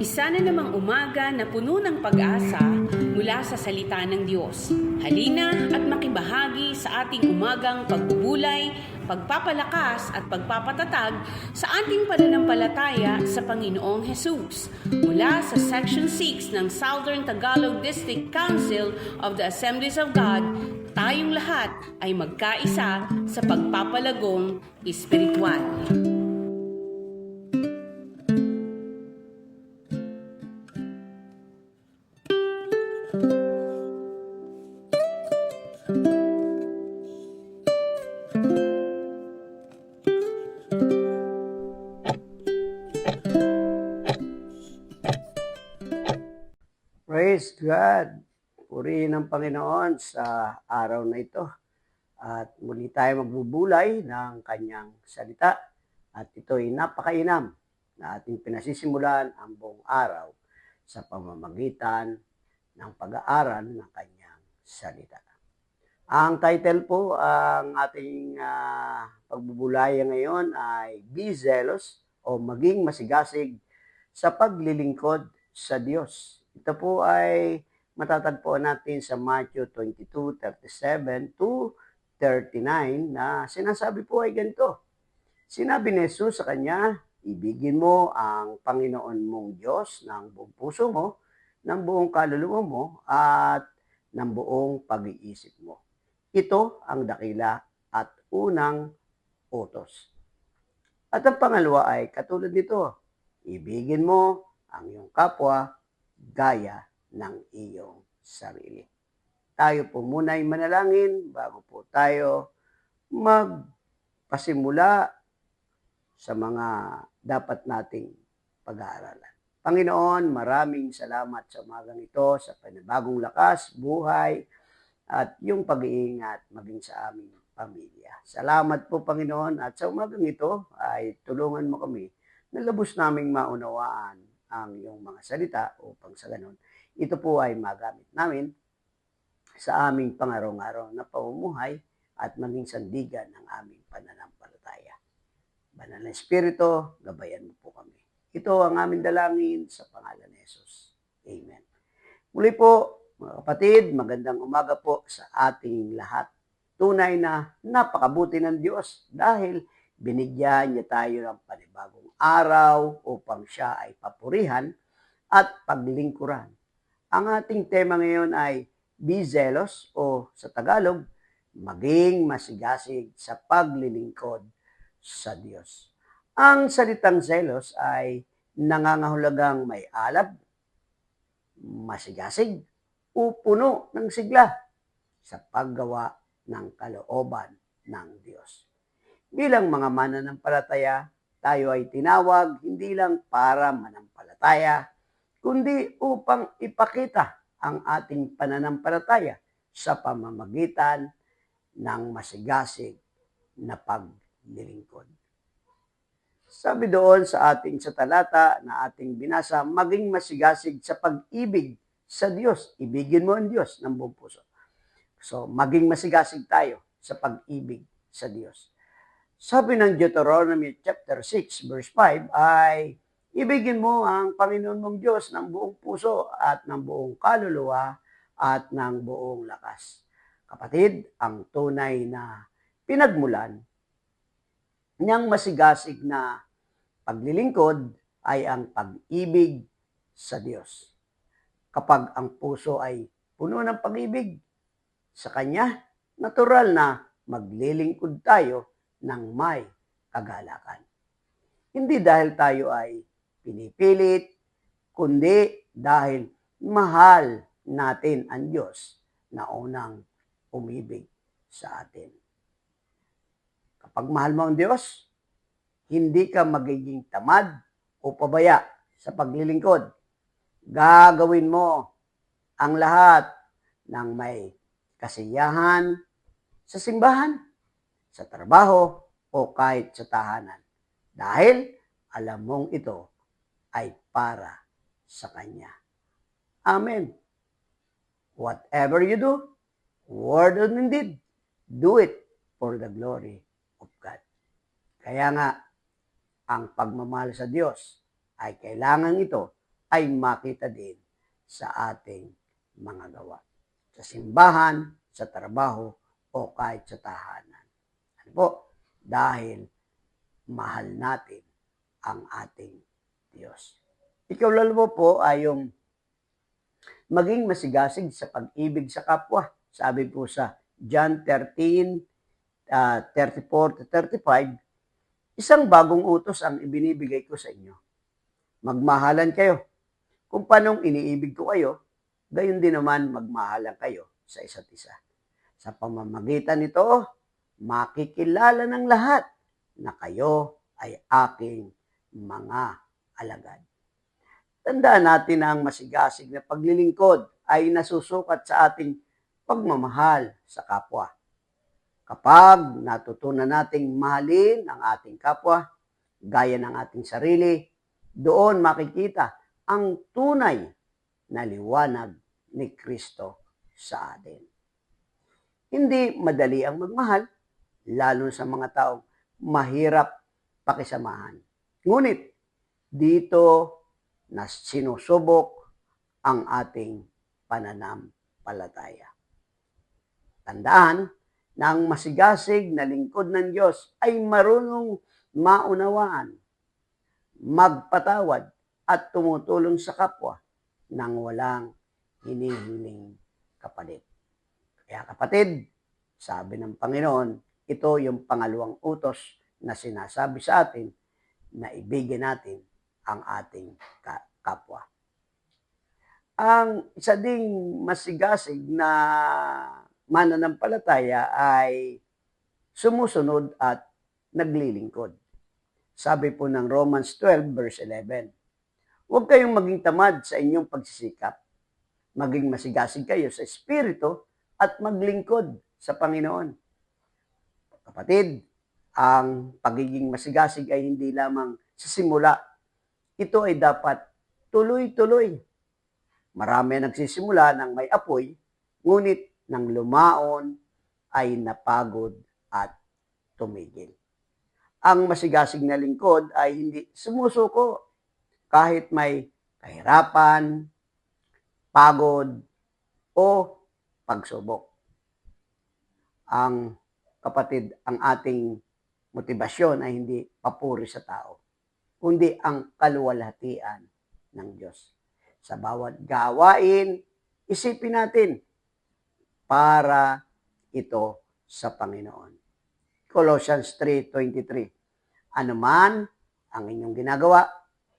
Isa na namang umaga na puno ng pag-asa mula sa salita ng Diyos. Halina at makibahagi sa ating umagang pagbubulay, pagpapalakas at pagpapatatag sa ating pananampalataya sa Panginoong Hesus. Mula sa Section 6 ng Southern Tagalog District Council of the Assemblies of God, tayong lahat ay magkaisa sa pagpapalagong espiritual. Praise God! Purihin ang Panginoon sa araw na ito. At muli tayo magbubulay ng kanyang salita. At ito'y napakainam na ating pinasisimulan ang buong araw sa pamamagitan ng pag-aaral ng kanyang salita. Ang title po ang ating pagbubulay ngayon ay Be Zealous o Maging Masigasig sa Paglilingkod sa Diyos. Ito po ay matatagpuan natin sa Matthew 22:37 to 39 na sinasabi po ay ganito. Sinabi ni Jesus sa kanya, ibigin mo ang Panginoon mong Diyos ng buong puso mo, ng buong kaluluwa mo, at ng buong pag-iisip mo. Ito ang dakila at unang utos. At ang pangalawa ay katulad nito, ibigin mo ang iyong kapwa gaya ng iyong sarili. Tayo po muna ay manalangin bago po tayo magpasimula sa mga dapat nating pag-aaralan. Panginoon, maraming salamat sa umagang ito, sa panibagong lakas, buhay, at yung pag-iingat maging sa aming pamilya. Salamat po, Panginoon, at sa umagang ito ay tulungan mo kami na lubos naming maunawaan ang iyong mga salita upang sa ganun, ito po ay magamit namin sa aming pangaraw-araw na pamumuhay at maging sandigan ng aming pananampalataya. Banal na Espiritu, gabayan mo po kami. Ito ang aming dalangin sa pangalan ni Jesus. Amen. Muli po, mga kapatid, magandang umaga po sa ating lahat. Tunay na napakabuti ng Diyos dahil binigyan niya tayo ng panibagong araw upang siya ay papurihan at paglingkuran. Ang ating tema ngayon ay Be Zealous o sa Tagalog, maging masigasig sa paglilingkod sa Diyos. Ang salitang zealous ay nangangahulugang may alab, masigasig, o puno ng sigla sa paggawa ng kalooban ng Diyos. Bilang mga mananampalataya, tayo ay tinawag hindi lang para manampalataya, kundi upang ipakita ang ating pananampalataya sa pamamagitan ng masigasig na paglilingkod. Sabi doon sa talata na ating binasa, maging masigasig sa pag-ibig sa Diyos. Ibigin mo ang Diyos ng buong puso. So, maging masigasig tayo sa pag-ibig sa Diyos. Sabi ng Deuteronomy chapter 6 verse 5 ay, ibigin mo ang Panginoon mong Diyos ng buong puso at ng buong kaluluwa at ng buong lakas. Kapatid, ang tunay na pinagmulan niyang masigasig na paglilingkod ay ang pag-ibig sa Diyos. Kapag ang puso ay puno ng pag-ibig sa Kanya, natural na maglilingkod tayo ng may kagalakan. Hindi dahil tayo ay pinipilit, kundi dahil mahal natin ang Diyos na unang umibig sa atin. Kapag mahal mo ang Diyos, hindi ka magiging tamad o pabaya sa paglilingkod. Gagawin mo ang lahat ng may kasiyahan sa simbahan, sa trabaho, o kahit sa tahanan. Dahil alam mong ito ay para sa Kanya. Amen. Whatever you do, word or deed, do it for the glory of God. Kaya nga, ang pagmamahal sa Diyos ay kailangan ito ay makita din sa ating mga gawa. Sa simbahan, sa trabaho, o kahit sa tahanan. Ano po? Dahil mahal natin ang ating Diyos. Ikalalawa po ay yung maging masigasig sa pag-ibig sa kapwa. Sabi po sa John 13, 34 to 35, isang bagong utos ang ibinibigay ko sa inyo. Magmahalan kayo. Kung paanong iniibig ko kayo, gayon din naman magmahalan kayo sa isa't isa. Sa pamamagitan nito, makikilala ng lahat na kayo ay aking mga alagad. Tandaan natin na ang masigasig na paglilingkod ay nasusukat sa ating pagmamahal sa kapwa. Kapag natutunan nating mahalin ang ating kapwa, gaya ng ating sarili, doon makikita ang tunay na liwanag ni Kristo sa atin. Hindi madali ang magmahal, lalo sa mga taong mahirap pakisamahan. Ngunit, dito na sinusubok ang ating pananampalataya. Tandaan na ang masigasig na lingkod ng Diyos ay marunong maunawaan, magpatawad at tumutulong sa kapwa nang walang hinihiling kapalit. Kaya kapatid, sabi ng Panginoon, ito yung pangalawang utos na sinasabi sa atin na ibigin natin ang ating kapwa. Ang isa ding masigasig na mananampalataya ay sumusunod at naglilingkod. Sabi po ng Romans 12 verse 11, huwag kayong maging tamad sa inyong pagsisikap. Maging masigasig kayo sa espiritu at maglingkod sa Panginoon. Kapatid, ang pagiging masigasig ay hindi lamang sa simula. Ito ay dapat tuloy-tuloy. Marami nagsisimula ng may apoy, ngunit nang lumaon ay napagod at tumigil. Ang masigasig na lingkod ay hindi sumusuko kahit may kahirapan, pagod, o pagsubok. Ang kapatid, ang ating motibasyon ay hindi papuri sa tao, kundi ang kaluwalhatian ng Diyos. Sa bawat gawain, isipin natin para ito sa Panginoon. Colossians 3:23, ano man ang inyong ginagawa,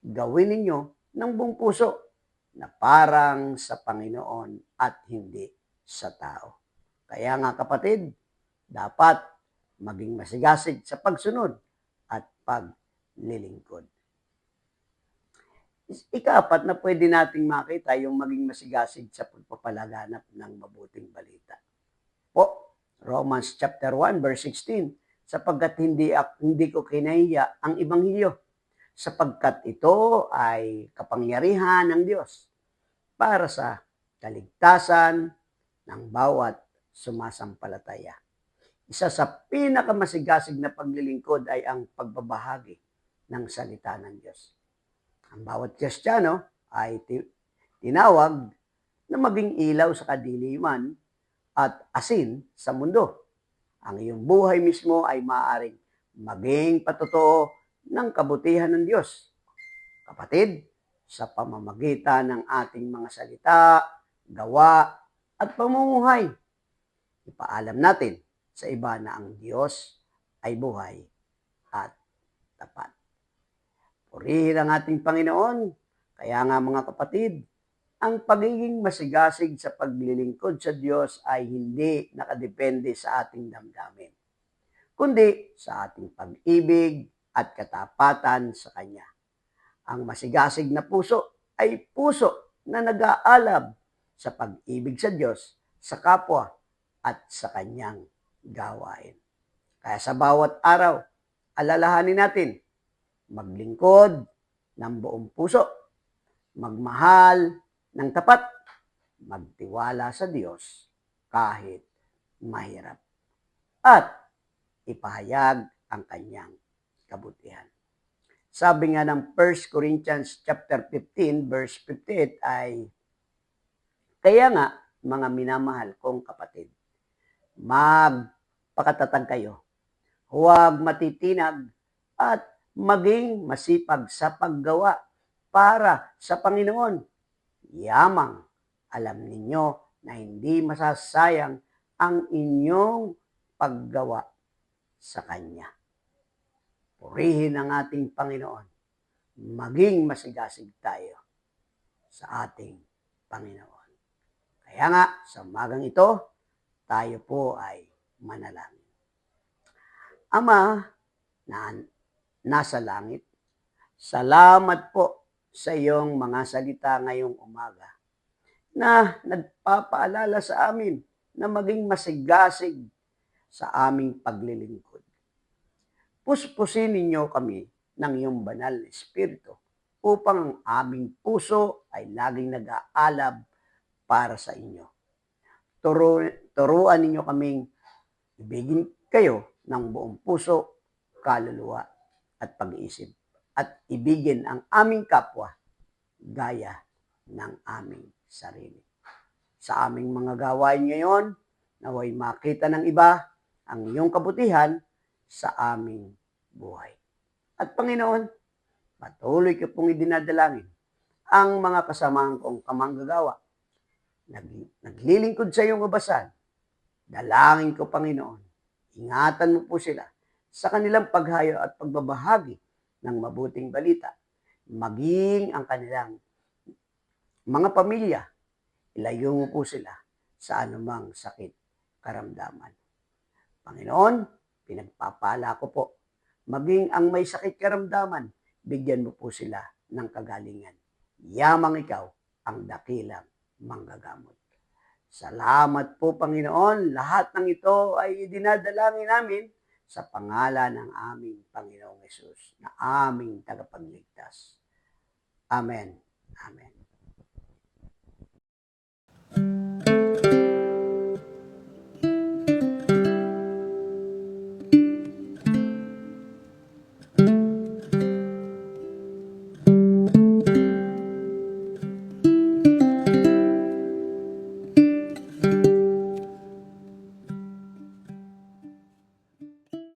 gawin ninyo ng buong puso na parang sa Panginoon at hindi sa tao. Kaya nga kapatid, dapat maging masigasig sa pagsunod at paglilingkod. Ika-apat na pwede nating makita yung maging masigasig sa pagpapalaganap ng mabuting balita. Po, Romans chapter 1 verse 16, sapagkat hindi ko kinahiya ang ebanghelyo, sapagkat ito ay kapangyarihan ng Diyos para sa kaligtasan ng bawat sumasampalataya. Isa sa pinakamasigasig na paglilingkod ay ang pagbabahagi ng salita ng Diyos. Ang bawat Kristiyano ay tinawag na maging ilaw sa kadiliman at asin sa mundo. Ang iyong buhay mismo ay maaaring maging patotoo ng kabutihan ng Diyos. Kapatid, sa pamamagitan ng ating mga salita, gawa, at pamumuhay, ipaalam natin sa iba na ang Diyos ay buhay at tapat. Purihin ang ating Panginoon. Kaya nga mga kapatid, ang pagiging masigasig sa paglilingkod sa Diyos ay hindi nakadepende sa ating damdamin, kundi sa ating pag-ibig at katapatan sa Kanya. Ang masigasig na puso ay puso na nag-aalab sa pag-ibig sa Diyos, sa kapwa, at sa Kanyang gawain. Kaya sa bawat araw, alalahanin natin, maglingkod ng buong puso, magmahal ng tapat, magtiwala sa Diyos kahit mahirap, at ipahayag ang Kanyang kabutihan. Sabi nga ng 1 Corinthians chapter 15 verse 58 ay, kaya nga, mga minamahal kong kapatid, magpakatatag kayo, huwag matitinag at maging masipag sa paggawa para sa Panginoon. Yamang alam ninyo na hindi masasayang ang inyong paggawa sa Kanya. Purihin ang ating Panginoon. Maging masigasig tayo sa ating Panginoon. Kaya nga, sa umagang ito, tayo po ay manalangin. Ama na nasa langit, salamat po sa iyong mga salita ngayong umaga na nagpapaalala sa amin na maging masigasig sa aming paglilingkod. Puspusin ninyo kami ng iyong banal na Espiritu upang ang aming puso ay laging nag-aalab para sa inyo. Turuan ninyo kaming ibigin kayo ng buong puso, kaluluwa at pag-iisip at ibigin ang aming kapwa gaya ng aming sarili. Sa aming mga gawain ngayon, naway makita ng iba ang iyong kabutihan sa aming buhay. At Panginoon, patuloy ko pong idinadalangin ang mga kasamahan kong kamanggagawa. Naglilingkod sa iyong kabasan. Dalangin ko, Panginoon, ingatan mo po sila sa kanilang paghayo at pagbabahagi ng mabuting balita. Maging ang kanilang mga pamilya, ilayo mo po sila sa anumang sakit, karamdaman. Panginoon, pinagpapala ko po, maging ang may sakit karamdaman, bigyan mo po sila ng kagalingan. Yamang ikaw ang dakilang manggagamot. Salamat po, Panginoon. Lahat ng ito ay dinadalangin namin sa pangalan ng aming Panginoong Hesus na aming tagapagligtas. Amen. Amen.